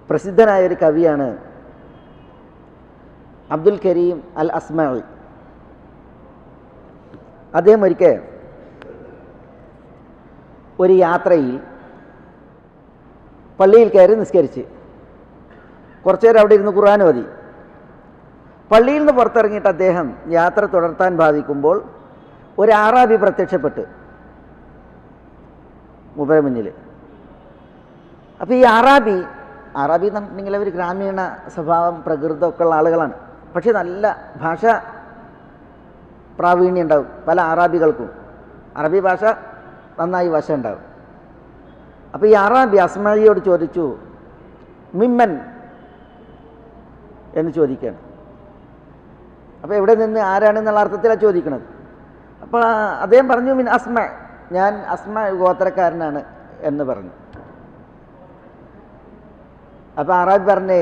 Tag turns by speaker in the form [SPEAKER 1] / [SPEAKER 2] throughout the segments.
[SPEAKER 1] പ്രസിദ്ധനായൊരു കവിയാണ് അബ്ദുൽ കരീം അൽ അസ്മാഇ. അദ്ദേഹം ഒരിക്കൽ ഒരു യാത്രയിൽ പള്ളിയിൽ കയറി നിസ്കരിച്ച് കുറച്ചു നേരം അവിടെ ഇരുന്ന് ഖുർആൻ ഓതി. പള്ളിയിൽ നിന്ന് പുറത്തിറങ്ങിയിട്ട് അദ്ദേഹം യാത്ര തുടർത്താൻ ഭാവിക്കുമ്പോൾ ഒരു അറാബി പ്രത്യക്ഷപ്പെട്ട് മൂപ്പരെ മുന്നിൽ. അപ്പോൾ ഈ അറാബി എന്നുണ്ടെങ്കിൽ അവർ ഗ്രാമീണ സ്വഭാവം പ്രകൃതമൊക്കെ ഉള്ള ആളുകളാണ്. പക്ഷേ നല്ല ഭാഷ പ്രാവീണ്യം ഉണ്ടാവും പല അറാബികൾക്കും. അറബി ഭാഷ നന്നായി വശം ഉണ്ടാവും. അപ്പോൾ ഈ അറാബി അസ്മായിയോട് ചോദിച്ചു, മിമ്മൻ എന്ന് ചോദിക്കുകയാണ്. അപ്പോൾ എവിടെ നിന്ന് ആരാണെന്നുള്ള അർത്ഥത്തിലാണ് ചോദിക്കുന്നത്. അപ്പോൾ അദ്ദേഹം പറഞ്ഞു, മിൻ അസ്മ, ഞാൻ അസ്മ ഗോത്രക്കാരനാണ് എന്ന് പറഞ്ഞു. അപ്പോൾ അറാബി പറഞ്ഞേ,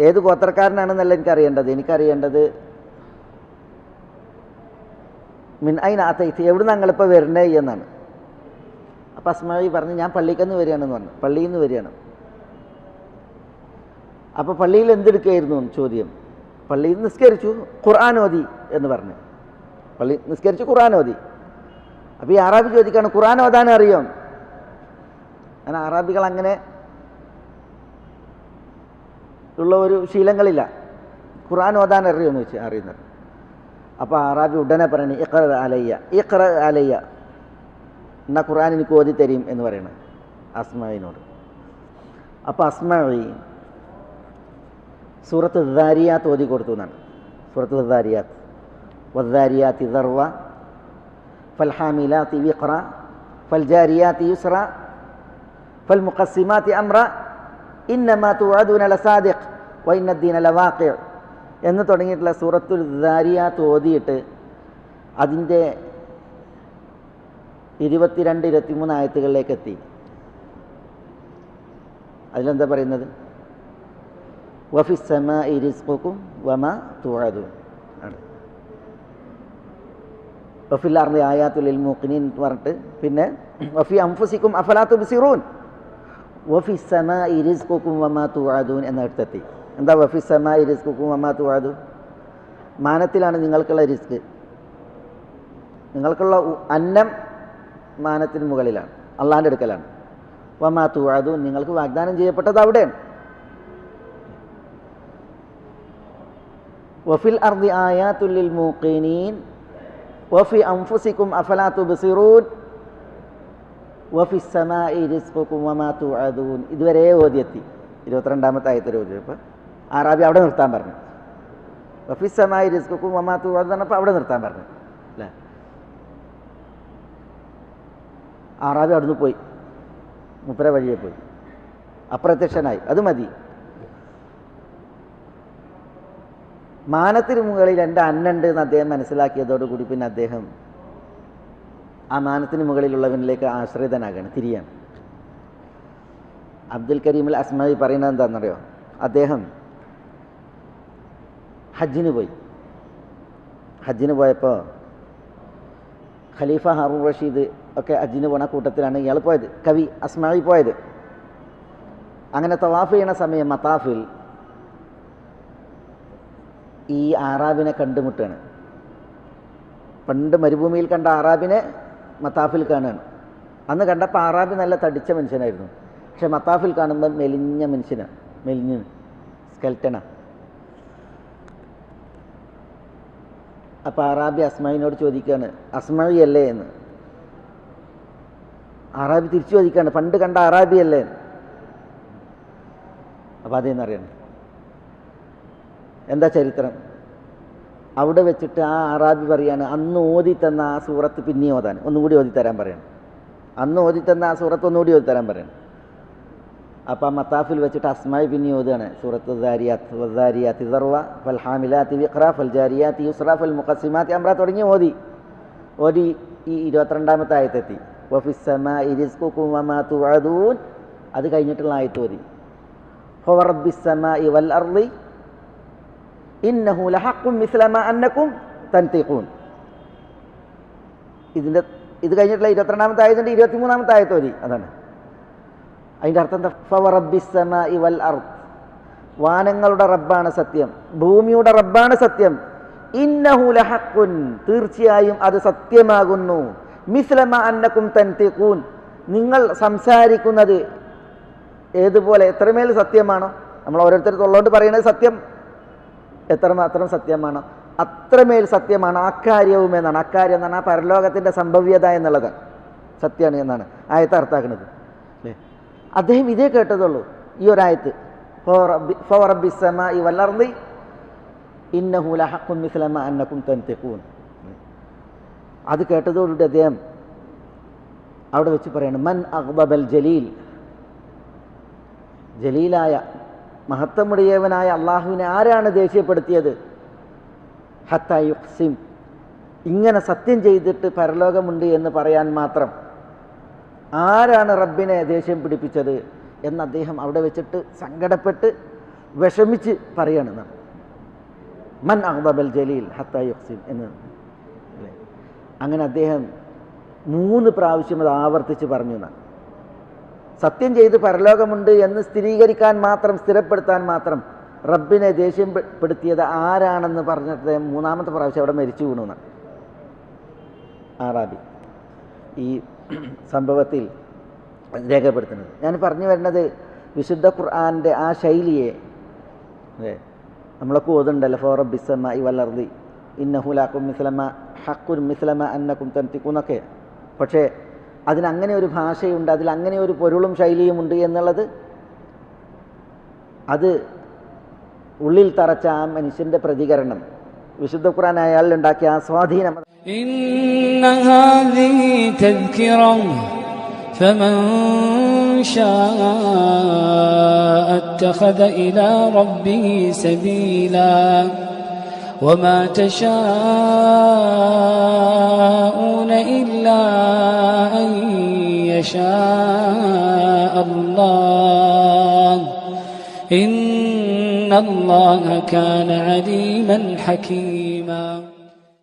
[SPEAKER 1] ഏത് ഗോത്രക്കാരനാണെന്നല്ല എനിക്കറിയേണ്ടത് മിൻ ഐന അതൈതി, എവിടെ ഞങ്ങളിപ്പോൾ വരണേ എന്നാണ്. അപ്പോൾ അസ്മായി പറഞ്ഞു, ഞാൻ പള്ളിയിൽ നിന്ന് വരികയാണെന്ന് പറഞ്ഞു. പള്ളിയിൽ നിന്ന് വരികയാണ്. അപ്പോൾ പള്ളിയിൽ എന്തെടുക്കുകയായിരുന്നു ചോദ്യം. പള്ളിയിൽ നിസ്കരിച്ചു, ഖുർആൻ ഓതി എന്ന് പറഞ്ഞു. പള്ളി നിസ്കരിച്ചു, ഖുർആൻ ഓതി. അപ്പോൾ ഈ അറാബി ചോദിക്കുകയാണ്, ഖുർആൻ ഓതാൻ അറിയോ? അങ്ങനെ അറാബികൾ അങ്ങനെ ഉള്ള ഒരു ശീലങ്ങളില്ല. ഖുർആൻ ഓതാൻ അറിയുമെന്ന് വെച്ചാൽ അറിയുന്നത്. അപ്പോൾ അറാബി ഉടനെ പറയണേ, ഇഖ്റ അലയ്യ, എന്നാൽ ഖുർആൻ എനിക്ക് ഓതി തരും എന്ന് പറയണം അസ്മായിനോട്. അപ്പോൾ അസ്മായി സൂറത്ത് ദാരിയാത്ത് ഓതി കൊടുത്തു എന്നാണ്. സൂറത്ത് ദാരിയാത്ത്, വദ്ദാരിയാത്തി ദർവ, ഫൽഹാമിലാത്തി വിഖ്റ, ഫൽജാരിയാത്തി യുസ്റ, ഫൽമുഖസ്സിമാത്തി അംറ, ഇന്നമാ തുഅദൂന ലസാദിഖ് വ ഇന്നദ്ദീന ലവാഖിഅ് എന്ന് തുടങ്ങിയിട്ടുള്ള സൂറത്തുൽ ദാരിയാത്ത് ഓതിയിട്ട് അതിൻ്റെ 22-23 ആയത്തുകളിലേക്ക് എത്തി. അതിലെന്താ പറയുന്നത്? വഫിസ് സമാഇ റിസ്ഖുകും വമാ തുഅദൂൻ ആണ്. വഫിൽ അർളി ആയാത്തുൽ ലിൽ മൂഖിനീൻ എന്ന് പറഞ്ഞിട്ട് പിന്നെ വഫി അൻഫുസികും അഫലാ തുബ്സിറൂൻ, വഫിസ് സമാഇ റിസ്ഖുകും വമാ തുഅദൂൻ എന്നിടത്തെത്തി. എന്താ വഫിസ് സമാഇ റിസ്ഖുകും വമാ തുഅദൂൻ? മാനത്തിലാണ് നിങ്ങൾക്കുള്ള റിസ്ക്, നിങ്ങൾക്കുള്ള അന്നം മാനത്തിന് മുകളിലാണ്, അള്ളാൻ്റെ അടുക്കലാണ്. വമാ തുഅദൂൻ, നിങ്ങൾക്ക് വാഗ്ദാനം ചെയ്യപ്പെട്ടത് അവിടെയാണ്. വഫിൽ അർളി ആയാത്തുൽ ലിൽ മൂഖിനീൻ വഫി അൻഫുസികും അഫലാ തുബ്സിറൂൻ വഫിസ് സമാഇ റിസ്ഖുകും വമാ തുഅദൂൻ. ഇതുവരെ ഓതിയെത്തി. 22-ാമത്തെ ആയത്തിൽ ഓതി. അപ്പോൾ അറാബി അവിടെ നിർത്താൻ പറഞ്ഞു. വഫിസ് സമാഇ റിസ്ഖുകും വമാ തുഅദൂൻ പറഞ്ഞപ്പോൾ അവിടെ നിർത്താൻ പറഞ്ഞു അല്ലേ. അറാബി അവിടുന്ന് പോയി, മുപ്പര വഴിയെ പോയി, അപ്രത്യക്ഷനായി. അത് മതി. മാനത്തിന് മുകളിൽ എൻ്റെ അന്നുണ്ട് എന്ന് അദ്ദേഹം മനസ്സിലാക്കിയതോടുകൂടി പിന്നെ അദ്ദേഹം ആ മാനത്തിന് മുകളിലുള്ളവനിലേക്ക് ആശ്രിതനാകാണ്, തിരിയാണ്. അബ്ദുൽ കരീം അൽ അസ്മായി പറയുന്നത് എന്താണെന്നറിയോ? അദ്ദേഹം ഹജ്ജിന് പോയപ്പോൾ ഖലീഫ ഹാറൂൺ റഷീദ് ഒക്കെ ഹജ്ജിന് പോണ കൂട്ടത്തിലാണ് ഇയാൾ പോയത്, കവി അസ്മായി പോയത്. അങ്ങനെ തവാഫ് ചെയ്യണ സമയം മത്താഫിൽ ഈ ആറാബിനെ കണ്ടുമുട്ടാണ്. പണ്ട് മരുഭൂമിയിൽ കണ്ട ആറാബിനെ മത്താഫിൽ കാണുകയാണ്. അന്ന് കണ്ടപ്പോൾ ആറാബി നല്ല തടിച്ച മനുഷ്യനായിരുന്നു. പക്ഷെ മത്താഫിൽ കാണുമ്പോൾ മെലിഞ്ഞ മനുഷ്യനാണ്, മെലിഞ്ഞ് സ്കെൽറ്റനാണ്. അപ്പോൾ ആറാബി അസ്മായിനോട് ചോദിക്കുകയാണ്, അസ്മായി അല്ലേ എന്ന്. ആറാബി തിരിച്ചു ചോദിക്കുകയാണ്, പണ്ട് കണ്ട ആറാബി അല്ലേ? അപ്പോൾ അതെന്നറിയണം എന്താ ചരിത്രം. അവിടെ വെച്ചിട്ട് ആ അറാബി പറയാണ്, അന്ന് ഓതി തന്ന ആ സൂറത്ത് പിന്നെ ഓതാൻ ഒന്നുകൂടി ഓതിത്തരാൻ പറയണം. അന്ന് ഓതി തന്ന ആ സൂറത്ത് ഒന്നുകൂടി ഓതിത്തരാൻ പറയണം. അപ്പം ആ മത്താഫിൽ വെച്ചിട്ട് അസ്മായി പിന്നെ ഓതുകയാണ് സൂറത്ത് ദാരിയാത്ത്, വദ്ദാരിയാത്തി ദർവ, ഫൽഹാമിലാത്തി വിഖ്റ, ഫൽജാരിയാത്തി യുസ്റ, ഫൽമുഖസ്സിമാത്തി അംറ തുടങ്ങി ഓതി ഈ 22-ാമത്തെ ആയത്തെത്തി. വഫിസ് സമാഇ റിസ്ഖുകും വമാ തുഅദൂൻ. അത് കഴിഞ്ഞിട്ടുള്ള ആയത്ത് ഓതി. ഫവറബ്ബിസ് സമാഇ വൽ അർളി ഇന്നഹു ലഹഖും മിസ്ല മാ അന്നകും തൻതിഖൂൻ. ഇത് കഴിഞ്ഞിട്ടുള്ള 22-ാമത്തെ ആയതിൻ്റെ 23-ാമത്തെ ആയത്ത് ഓതി. അതാണ് അതിൻ്റെ അർത്ഥം എന്താ? ഫവറബ്ബിസ് സമാഇ വൽ അർദ്, വാനങ്ങളുടെ റബ്ബാണ് സത്യം, ഭൂമിയുടെ റബ്ബാണ് സത്യം. ഇന്നഹു ലഹഖുൻ, തീർച്ചയായും അത് സത്യമാകുന്നു. മിസ്ലമ അന്നകും തൻതിഖൂൻ, നിങ്ങൾ സംസാരിക്കുന്നത് ഏതുപോലെ എത്രമേൽ സത്യമാണോ, നമ്മൾ ഓരോരുത്തർക്കുള്ളതുകൊണ്ട് പറയുന്നത് സത്യം എത്രമാത്രം സത്യമാണോ അത്രമേൽ സത്യമാണ് അക്കാര്യവും എന്നാണ്. അക്കാര്യം എന്നാണ് ആ പരലോകത്തിൻ്റെ സംഭവ്യത എന്നുള്ളതാണ്, സത്യമാണ് എന്നാണ് ആയത്ത് അർത്ഥാക്കുന്നത് അല്ലേ. അദ്ദേഹം ഇതേ കേട്ടതുള്ളൂ ഈ ഒരായത്ത്, ഫവറബ്ബിസ് സമാഇ വൽ അർദി ഇന്നഹു ലഹഖുൻ മിസ്ലമ അന്നകും തൻതിഖൂൻ. അത് കേട്ടതോടുകൂടി അദ്ദേഹം അവിടെ വെച്ച് പറയാണ്, മൻ അഗ്ദബൽ ജലീൽ, ജലീലായ മഹത്വമുടിയവനായ അള്ളാഹുവിനെ ആരാണ് ദേഷ്യപ്പെടുത്തിയത്? ഹത്താ യുഖ്സിം, ഇങ്ങനെ സത്യം ചെയ്തിട്ട് പരലോകമുണ്ട് എന്ന് പറയാൻ മാത്രം ആരാണ് റബ്ബിനെ ദേഷ്യം പിടിപ്പിച്ചത് എന്ന് അദ്ദേഹം അവിടെ വെച്ചിട്ട് സങ്കടപ്പെട്ട് വിഷമിച്ച് പറയണം. മൻ അഗ്ദബൽ ജലീൽ ഹത്താ യുഖ്സിം എന്ന്. അങ്ങനെ അദ്ദേഹം 3 പ്രാവശ്യം അത് ആവർത്തിച്ച് പറഞ്ഞു എന്നാണ്. സത്യം ചെയ്ത് പരലോകമുണ്ട് എന്ന് സ്ഥിരീകരിക്കാൻ മാത്രം, സ്ഥിരപ്പെടുത്താൻ മാത്രം റബ്ബിനെ ദേഷ്യപ്പെടുത്തിയത് ആരാണെന്ന് പറഞ്ഞിട്ട് 3ാമത്തെ പ്രാവശ്യം അവിടെ മരിച്ചു വീണു എന്നാണ് ആറാബി ഈ സംഭവത്തിൽ രേഖപ്പെടുത്തുന്നത്. ഞാൻ പറഞ്ഞു വരുന്നത് വിശുദ്ധ ഖുർആൻ്റെ ആ ശൈലിയെ നമ്മളൊക്കെ ഓതുണ്ടല്ലോ, ഫവറബ്ബിസ് സമാഇ വൽ അർദി ഇന്നഹു ലഹഖുൻ മിസ്ലമ അന്നകും തൻതിഖൂനൊക്കെ. പക്ഷേ അതിനങ്ങനെ ഒരു ഭാഷയുണ്ട്, അതിലങ്ങനെ ഒരു പൊരുളും ശൈലിയുമുണ്ട് എന്നുള്ളത് അത് ഉള്ളിൽ തറച്ച ആ മനുഷ്യൻ്റെ പ്രതികരണം, വിശുദ്ധ ഖുർആൻ അയാളിലുണ്ടാക്കിയ ആ സ്വാധീനം.
[SPEAKER 2] ഇന്ന ഹാദിഹി തദ്കിറ ഫമൻ ശാഅ അത്തഖദ ഇലാ റബ്ബിഹി സബീലാ വമാ തശാഊന ഇല്ലാ അൻ യശാ അല്ലാഹ് ഇന്നല്ലാഹ കാന അലീമൻ ഹകീമാ.